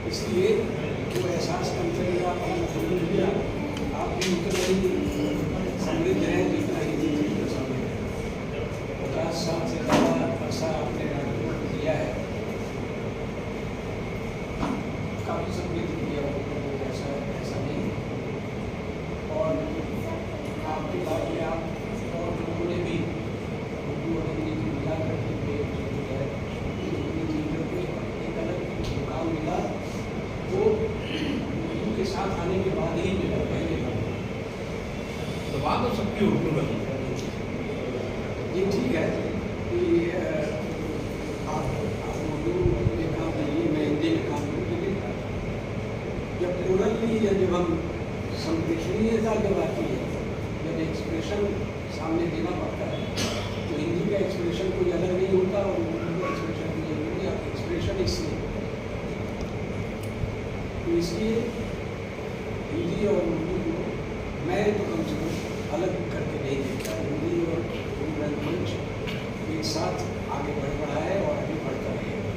इसलिए जो एहसास करते हैं आप दिया, आप भी उतना ही समृद्ध हैं जितना ही जीते समृद्ध है। 50 साल से ज़्यादा अर्सा आपने नाटकों को दिया है, काफ़ी समृद्ध किया ऐसा नहीं। और आपके बाद में आप और लोगों ने भी उर्दू और हिंदी की मिला करके एक अलग मुकाम मिला, वो उर्दू के साथ आने के बाद ही मिला। पहले तो बात तो सबकी उर्दू में ये ठीक है कि आप उर्दू में काम करिए, मैं हिंदी में काम करूँ, लेकिन जब प्लूरली या जब हम संप्रेषणीयता जब आती है, जब एक्सप्रेशन सामने देना पड़ता है, तो हिंदी का एक्सप्रेशन कोई अलग नहीं होता और उर्दू का एक्सप्रेशन भी अलग नहीं, एक्सप्रेशन इसलिए तो इसलिए हिंदी और उर्दू को मैं तो कम से कम अलग करके नहीं देखता। हिंदी और उर्दू रंगमंच एक साथ आगे बढ़ रहा है और आगे बढ़ता रहेगा।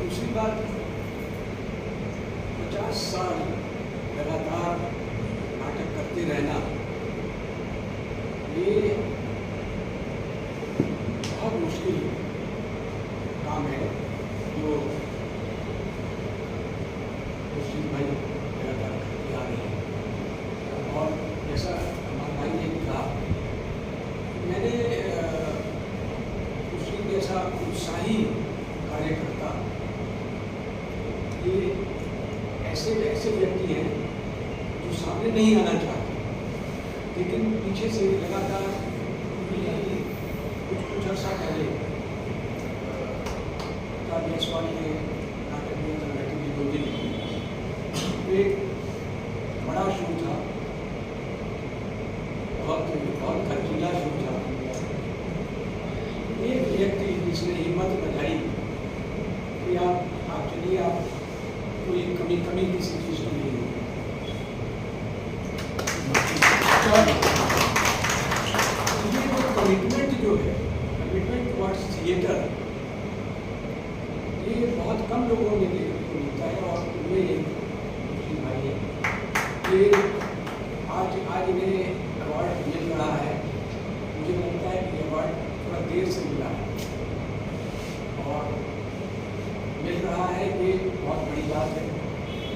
दूसरी बात, 50 साल लगातार नाटक करते रहना, ये बहुत मुश्किल काम है जो मुश्किल भाई लगातार करते आ रहे हैं। और जैसा हमारे भाई ने कहा, मैंने मुश्किल जैसा उत्साही कार्यकर्ता, ये ऐसे व्यक्ति हैं जो सामने नहीं आना चाहते, लेकिन पीछे से लगातार कुछ अर्सा पहले जायसवाल के नाटक में बैठी थी 2 दिन, एक बड़ा शो था, बहुत खर्चीला शो था। एक व्यक्ति जिसने हिम्मत बनाई कि आप चलिए, आप कोई कमी किसी चीज़ की नहीं होगी। ये जो कमिटमेंट जो है, कमिटमेंट टुवर्ड्स थिएटर, ये बहुत कम लोगों ने मिलता है और उनमें एक मुस्लिम भाई है। ये आज इन्हें अवार्ड मिल रहा है। मुझे लगता है कि अवार्ड थोड़ा देर से मिला है और मिल रहा है, ये बहुत बड़ी बात है।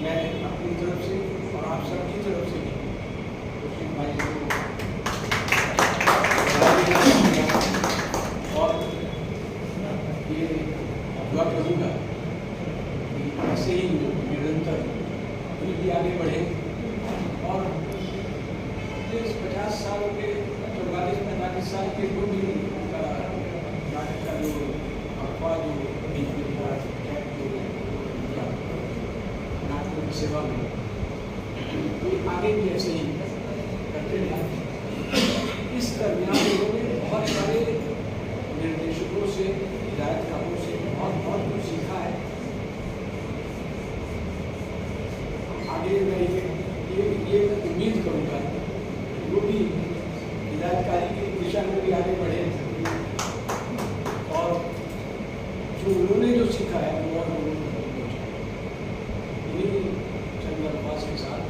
मैं अपनी तरफ से और आप सबकी तरफ से भी मुस्लिम भाई को और ये दुआ करूँगा कि ऐसे ही निरंतर भी आगे बढ़े और 50 साल के 44-45 साल के जो भी नाटक का जो अफवाह जो नाटकों की सेवा में ये आगे भी ऐसे ही करते हैं। इस दरमियान उन्होंने बहुत सारे निर्देशकों से, हिदायतकारों से बहुत कुछ सीखा है। आगे मैं ये उम्मीद करूँगा वो भी हिदायतकारी की दिशा में भी आगे बढ़े और जो उन्होंने जो सीखा है वो और लोगों को इन्हीं चंद अल्फाज के साथ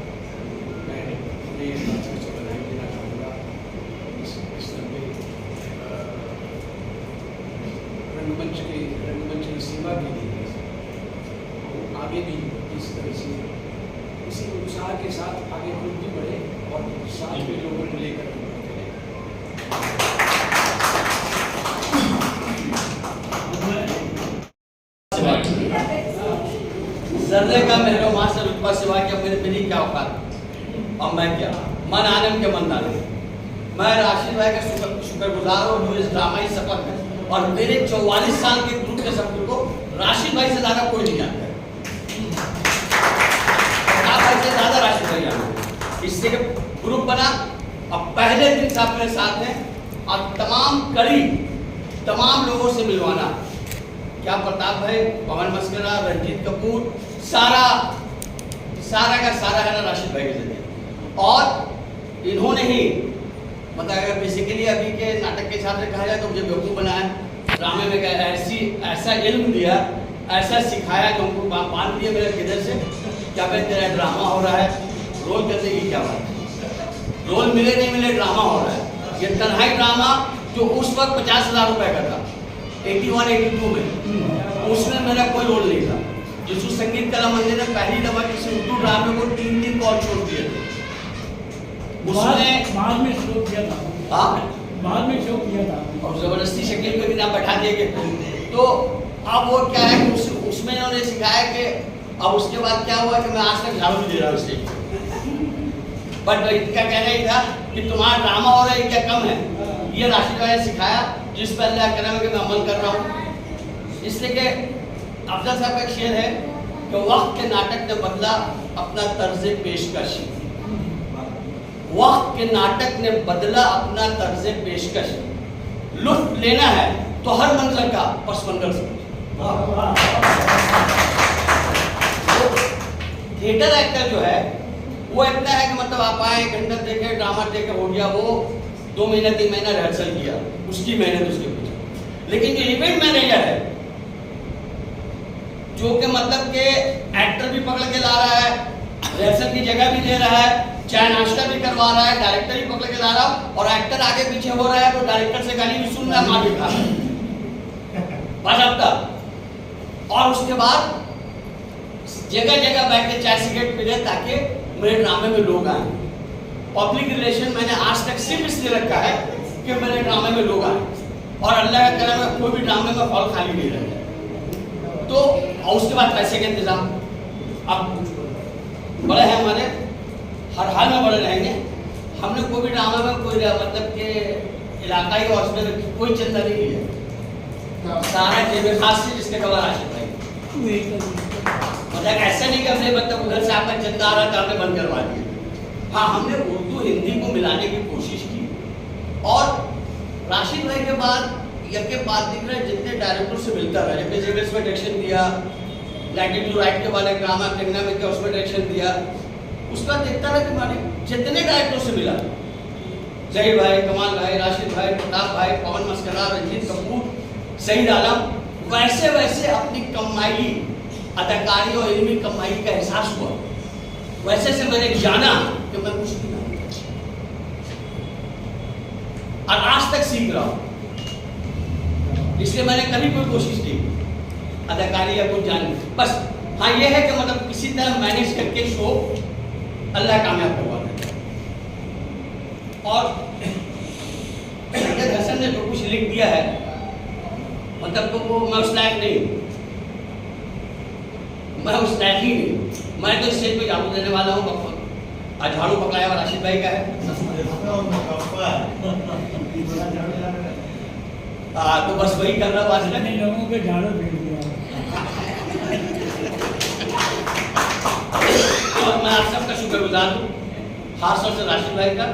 मैं उन्हें अच्छे से बधाई देना चाहूँगा। इस लंबे रंगमंच की सेवा के लिए आगे भी इस तरह से इसी उत्साह के साथ आगे खुद भी बढ़े और साथ में लोगों को लेकर सर्रे का मेरे माँ से रुतबा सिवा क्या मेरी क्या औकात और मैं क्या मन आनंद के मन डाले। मैं राशिद भाई का शुक्रगुजार हूँ जो इस ड्रामाई सफर में और मेरे 44 साल के ग्रुप के सफर को राशिद भाई से ज्यादा कोई नहीं जानता है। भाई से ज्यादा राशिद भाई जानते, इससे ग्रुप बना और पहले दिन से अपने साथ हैं और तमाम लोगों से मिलवाना। क्या प्रताप भाई, पवन मस्करा, रंजीत कपूर, सारा का सारा है ना राशिद भाई के जरिए। और इन्होंने ही मतलब अगर बेसिकली अभी के नाटक के हिसाब से कहा जाए तो मुझे बेवकूफ़ बनाया ड्रामे में ऐसा इल्म दिया, ऐसा सिखाया कि उनको बांध दिया मेरे किधर से, क्या भाई तेरा ड्रामा हो रहा है, रोल करने की क्या बात है, रोल मिले नहीं मिले ड्रामा हो रहा है। ये तन्हाई ड्रामा जो उस वक्त 50,000 रुपए का था 81-82 में, उसमें मेरा कोई रोल नहीं था। जिसको संगीत कला मंदिर ने पहली दफा किसी उर्दू ड्रामे को 3 कॉल छोड़ दिए थे, उसमें बाद में शो किया था। हाँ, बाद में शो किया था और जबरदस्ती शकील को भी ना बैठा दिए गए। तो अब वो क्या है कि उसमें उन्होंने सिखाया कि अब उसके बाद क्या हुआ कि मैं आज तक झाड़ू नहीं दे रहा उससे। बट इनका कहना ही था कि तुम्हारा ड्रामा हो रहा है क्या कम है, ये राशिद भाई ने सिखाया, जिस पर अल्लाह करम है कि मैं अमल कर रहा हूँ। इसलिए कि अफजल साहब का एक शेर है कि वक्त के नाटक ने बदला अपना तर्ज पेशकश, वक्त के नाटक ने बदला अपना तर्ज पेशकश, लुत्फ लेना है तो हर मंजर का पस मंजर से। थिएटर एक्टर जो है वो इतना है कि मतलब आप आए, एक घंटा देखे, ड्रामा देखे, हो गया, वो 2 महीना 3 महीना रिहर्सल किया, उसकी मेहनत उसके पीछे। लेकिन जो इवेंट मैनेजर है, जो कि मतलब के एक्टर भी पकड़ के ला रहा है, रिहर्सल की जगह भी दे रहा है, चाय नाश्ता भी करवा रहा है, डायरेक्टर भी पकड़ के ला रहा है, और एक्टर आगे पीछे हो रहा है तो डायरेक्टर से गाली भी सुन रहा है, मार भी खा रहा है बाज़ाब्ता। और उसके बाद जगह जगह बैठ के चाय सिगरेट पी रहे ताकि मेरे ड्रामे में लोग आए। पब्लिक रिलेशन मैंने आज तक सिर्फ इसलिए रखा है कि मेरे ड्रामे में लोग आए, और अल्लाह का करम है कोई भी ड्रामे में हॉल खाली नहीं रहता। तो और उसके बाद पैसे का इंतजाम, अब बड़े हैं हमारे, हर हाल में बड़े रहेंगे। हमने कोई भी ड्रामा में कोई मतलब के इलाकाई और उसमें कोई चिंता नहीं की है, सारा जेब खास से जिसके कवर राशिद भाई। मतलब ऐसा नहीं कि हमने मतलब उधर से आपका चंदा आ रहा था हमने बंद करवा दिया। हाँ, हमने उर्दू हिंदी को मिलाने की कोशिश की, और राशिद भाई के बाद यके बाद दिख रहे जितने डायरेक्टर से मिलता रहा, जब जेबेस में डायरेक्शन दिया, 92 राइट के वाले ड्रामा टेक्ना में क्या उसमें डायरेक्शन दिया, उसका देखता रहा कि माने जितने डायरेक्टर से मिला, जहीर भाई, कमाल भाई, राशिद भाई, प्रताप भाई, पवन मस्करा, रंजीत कपूर, सईद आलम, वैसे वैसे अपनी कमाई, अदाकारी और इल्मी कमाई का एहसास हुआ, वैसे से मैंने जाना कि मैं कुछ नहीं जानता, और आज तक सीख रहा हूं। इसलिए मैंने कभी कोई कोशिश नहीं अदाकारी या कुछ जानने, बस हाँ ये है कि मतलब किसी तरह मैनेज करके शो अल्लाह कामयाब करवा देता। और हसन ने जो कुछ लिख दिया है, मतलब तो वो मैं उस लायक नहीं, मैं उस लायक ही नहीं। मैं तो स्टेज पे झाड़ू देने वाला हूँ, आज झाड़ू पकड़ाया हुआ राशिद भाई का है। तो बस वही कर रहा बात है, लोगों के झाड़ू फेंक दिया। और मैं आप सबका शुक्रगुजार हूँ, खासतौर से राशिद भाई का,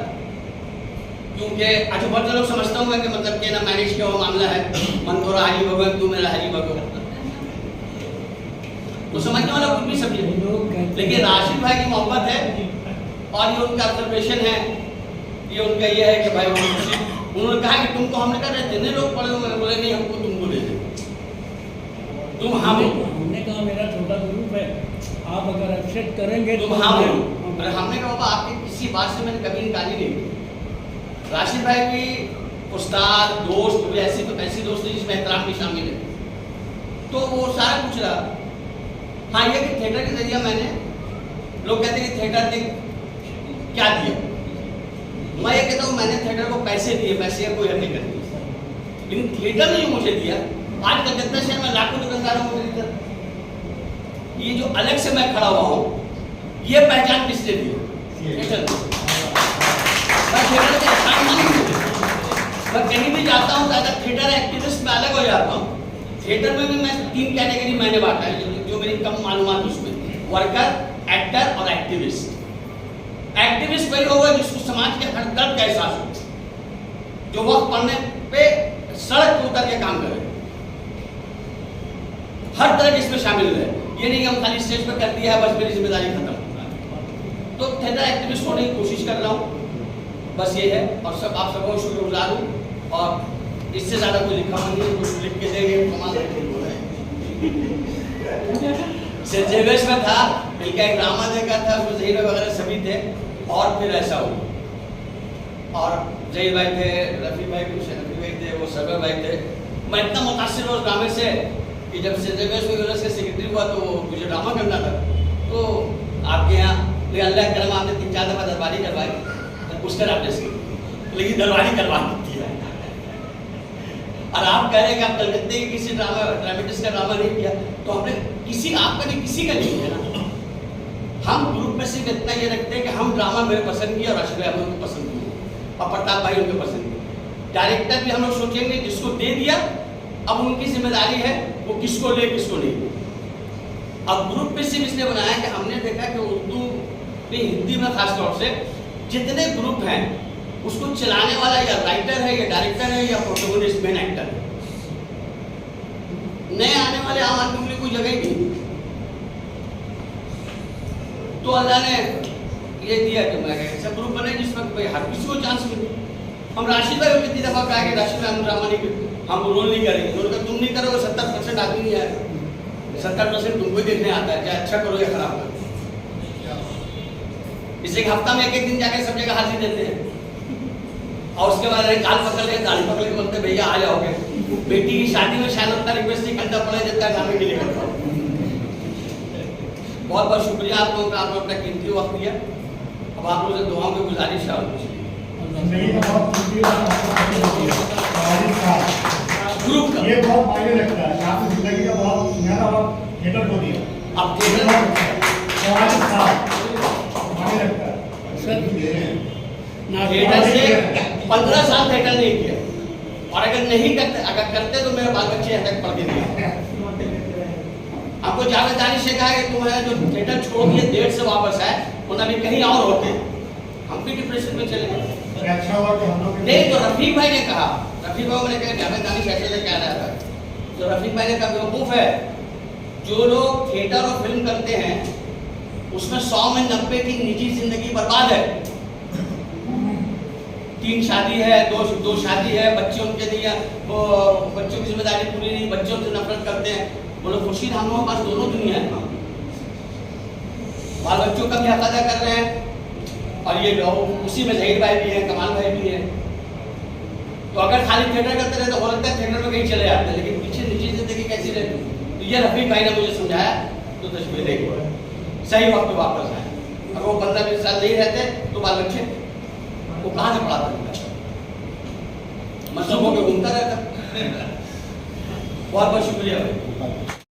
क्योंकि अच्छा बहुत लोग समझता हूँ कि मतलब कि ना मैनेज किया हुआ मामला है, मन थोड़ा हरी भगवान तू मेरा हरी भगवान, तो समझने वाला कुछ भी समझे। लेकिन राशिद भाई की मोहब्बत है, और ये उनका ऑब्जर्वेशन है, ये उनका ये है कि भाई उन्होंने कहा कि तुमको, हमने कहा जितने लोग पढ़े हुए, मैंने बोले नहीं हमको तुमको दे दे, तुम हाँ बोलो। हमने कहा मेरा छोटा ग्रुप है, आप अगर एक्सेप्ट करेंगे तुम हाँ बोलो। अरे हमने कहा बाबा आपकी किसी बात से मैंने कभी निकाली नहीं। राशिद भाई भी उस्ताद दोस्त भी ऐसी दोस्त है जिसमें एहतराम भी शामिल है, तो वो सारा कुछ रहा। हाँ ये कि थिएटर के जरिए मैंने, लोग कहते हैं कि थिएटर ने क्या दिया, मैं ये कहता हूँ मैंने थिएटर को पैसे दिए, पैसे का कोई हर्ज नहीं, लेकिन थिएटर ने जो मुझे दिया, आज तक जितना शहर में लाखों दुकानदारों को मेरी तरफ, ये जो अलग से मैं खड़ा हुआ हूँ, ये पहचान किसने दी? थिएटर ने। मैं थिएटर के एहसान नहीं हूँ, मैं कहीं भी जाता हूँ ज़्यादा थिएटर एक्टिविस्ट में अलग हो जाता हूँ। थिएटर में भी मैं 3 कैटेगरी मैंने बांटा है, जो मेरी कम मालूमात उसमें, वर्कर, एक्टर और एक्टिविस्ट। एक्टिविस्ट वही होगा जिसको समाज के हर दर्द का एहसास हो, जो वक्त पड़ने पे सड़क पर उतर के काम करे, हर तरह इसमें शामिल है। ये नहीं कि हम खाली स्टेज पर कर दिया है बस मेरी जिम्मेदारी खत्म। तो थिएटर एक्टिविस्ट होने की कोशिश कर रहा हूँ, बस ये है। और सब आप सबको शुक्रगुजार हूँ, और इससे ज्यादा कोई लिखा हुआ नहीं है, कुछ लिख के देंगे कमाल करके बोल रहे हैं। सेंट जेवियर्स में था, इनका एक ड्रामा देखा था, उसमें जहीर भाई वगैरह सभी थे, और फिर ऐसा हुआ। और जहीर भाई थे, रफी भाई थे, वो सरवर भाई थे। मैं इतना मुतासिर हुआ उस ड्रामे से कि जब सेंट जेवियर्स में यूनिवर्सिटी का सेक्रेटरी हुआ तो मुझे ड्रामा करना था। तो आपके यहाँ अल्लाह करम आपने 3-4 दफा दरबारी करवाई, पुष्कर आपने लेकिन दरबारी करवा दी है। और आप कह रहे हैं कि आप कलकत्ते के किसी ड्रामेटिस्ट का ड्रामा नहीं किया, तो हमने किसी आपका नहीं किसी का नहीं किया ना। हम ग्रुप में सिर्फ इतना ये रखते हैं कि हम ड्रामा मेरे पसंद किया और अशरफ भाई उनको पसंद किया और प्रताप भाई उनको पसंद किया। डायरेक्टर भी हम लोग सोचेंगे जिसको दे दिया अब उनकी जिम्मेदारी है वो किसको ले किसको नहीं। अब ग्रुप पे सिर्फ इसलिए बनाया कि हमने देखा कि उर्दू में हिंदी में खास तौर से जितने ग्रुप हैं उसको चलाने वाला या राइटर है या डायरेक्टर है या प्रोटोगोनिस्ट मेन एक्टर है। नए आने वाले आम आदमी के लिए कोई जगह ही नहीं। तो अल्लाह ने ये दिया कि मैं ऐसा ग्रुप बने जिसमें भाई हर किसी को चांस मिले। हम राशिद भाई को कितनी दफा कहा कि राशिद भाई हम ड्रामा नहीं हम रोल नहीं करेंगे, उन्होंने कहा तुम नहीं करोगे 70% आदमी नहीं आएगा, 70% तुमको ही देखने आता है, चाहे अच्छा करो या खराब करो। इसे एक हफ्ता में एक दिन जाके सब जगह हाजिर देते हैं और उसके बाद काल पकड़ ले दाढ़ी पकड़ के बोलते भैया आ जाओगे। बेटी की शादी में शायद उतना रिक्वेस्ट नहीं करना पड़े जितना ड्रामे के लिए करता हूँ। बहुत बहुत शुक्रिया आप लोगों का, आप लोग अपना कीमती वक्त दिया। अब आप लोगों से दुआओं की गुजारिश है। ग्रुप का ये बहुत मायने रखता है, आपकी जिंदगी का बहुत सुनहरा वक्त थिएटर को दिया। अब थिएटर मायने रखता है थिएटर से 15 साल थिएटर नहीं किया और अगर नहीं करते, अगर करते तो मेरे बाल बच्चे यहाँ तक पढ़ के नहीं आते। आपको जावेद दानिश से कहा कि तुम्हें जो थिएटर छोड़ दिए देर से वापस आए वरना भी कहीं और होते, हम भी डिप्रेशन में चले गए। अच्छा हुआ कि हम लोग नहीं तो रफीक भाई ने कहा, रफीक भाई ने कहा जावेद दानिश ऐसे कह रहा था, तो रफीक भाई ने कहा बेवकूफ है, जो लोग थिएटर और फिल्म करते हैं उसमें 100 में 90 की निजी जिंदगी बर्बाद है। 3 शादी है, 2 शादी है, बच्चे उनके लिए वो बच्चों की जिम्मेदारी पूरी नहीं, बच्चों से नफरत करते हैं। बोलो खुर्शीद हम लोगों के पास दोनों दुनिया है, बाल बच्चों का भी हक अदा कर रहे हैं और ये उसी में जहीर भाई भी है, कमाल भाई भी है। तो अगर खाली थिएटर करते रहे तो हो लगता है थिएटर में कहीं चले जाते हैं, लेकिन पीछे निजी जिंदगी कैसी रहती। तो ये रफीक भाई ने मुझे समझाया तो तस्वीर देखो सही वक्त पे वापस आए। अगर वो 15-20 साल नहीं रहते तो बाल बच्चे वो कहाँ से पढ़ाता मसलों को घूमता रहता। बहुत बहुत शुक्रिया भाई।